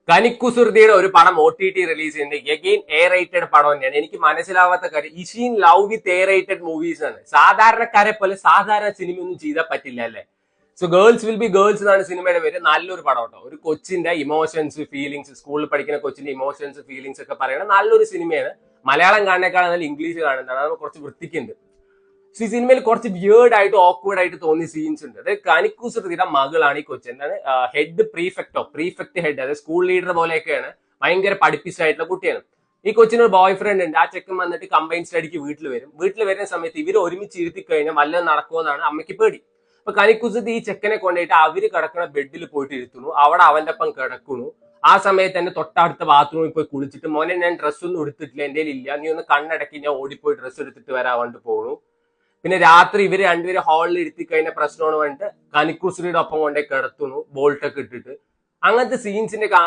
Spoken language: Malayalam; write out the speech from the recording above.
കനിക്കുസൃതിയുടെ ഒരു പടം OTT റിലീസ് ചെയ്യുന്നത് എഗെയിൻ എ റേറ്റഡ് പടം തന്നെയാണ്. എനിക്ക് മനസ്സിലാവാത്ത കാര്യം ഇഷീൻ love with A rated movies ആണ്. സാധാരണക്കാരെ പോലെ സാധാരണ സിനിമ ഒന്നും ചെയ്താൽ പറ്റില്ല അല്ലേ. So girls will be girls എന്നാണ് സിനിമയുടെ പേര്. നല്ലൊരു പടം കേട്ടോ. ഒരു കൊച്ചിന്റെ ഇമോഷൻസ് ഫീലിങ്സ്, സ്കൂളിൽ പഠിക്കുന്ന കൊച്ചിന്റെ ഇമോഷൻസ് ഫീലിങ്സ് ഒക്കെ പറയുന്നത് നല്ലൊരു സിനിമയാണ്. മലയാളം കാണുന്നേക്കാളും നല്ല ഇംഗ്ലീഷ് കാണുന്നതാണ്. അത് കുറച്ച് വൃത്തിക്കുണ്ട്. ഈ സിനിമയിൽ കുറച്ച് വിയേർഡ് ആയിട്ട് ഓക്വേർഡ് ആയിട്ട് തോന്നിയ സീൻസ് ഉണ്ട്. അതായത് കനിക്കുസൃതിയുടെ മകളാണ് ഈ കൊച്ചി. എന്താണ് ഹെഡ് പ്രീഫെക്ട് ഹെഡ്, അതായത് സ്കൂൾ ലീഡർ പോലെയൊക്കെയാണ്. ഭയങ്കര പഠിപ്പിച്ചായിട്ടുള്ള കുട്ടിയാണ്. ഈ കൊച്ചിനൊരു ബോയ് ഫ്രണ്ട് ഉണ്ട്. ആ ചെക്കൻ വന്നിട്ട് കമ്പൈൻ സ്റ്റഡിക്ക് വീട്ടിൽ വരുന്ന സമയത്ത് ഇവർ ഒരുമിച്ച് ഇരുത്തി കഴിഞ്ഞാൽ വല്ലതും നടക്കുമെന്നാണ് അമ്മയ്ക്ക് പേടി. അപ്പൊ കനിക്കുസൃതി ഈ ചെക്കനെ കൊണ്ടുപോയിട്ട് അവര് കിടക്കുന്ന ബെഡിൽ പോയിട്ട് ഇരുത്തുന്നു. അവിടെ അവന്റെ ഒപ്പം കിടക്കുന്നു. ആ സമയത്ത് തന്നെ തൊട്ടടുത്ത ബാത്റൂമിൽ പോയി കുളിച്ചിട്ട്, മോനെ ഞാൻ ഡ്രസ്സൊന്നും എടുത്തിട്ടില്ല, എന്റെ ഇല്ല, നീ ഒന്ന് കണ്ണടക്കി, ഞാൻ ഓടിപ്പോയി ഡ്രസ്സ് എടുത്തിട്ട് വരാൻ വേണ്ടി പോണു. പിന്നെ രാത്രി ഇവര് രണ്ടുപേരും ഹാളിൽ ഇരുത്തി കഴിഞ്ഞ പ്രശ്നമാണ് പറഞ്ഞിട്ട് കനിക്കുസൃതിയുടെ ഒപ്പം കൊണ്ടേ കിടത്തുന്നു, ബോൾട്ടൊക്കെ ഇട്ടിട്ട്. അങ്ങനത്തെ സീൻസിന്റെ ഒക്കെ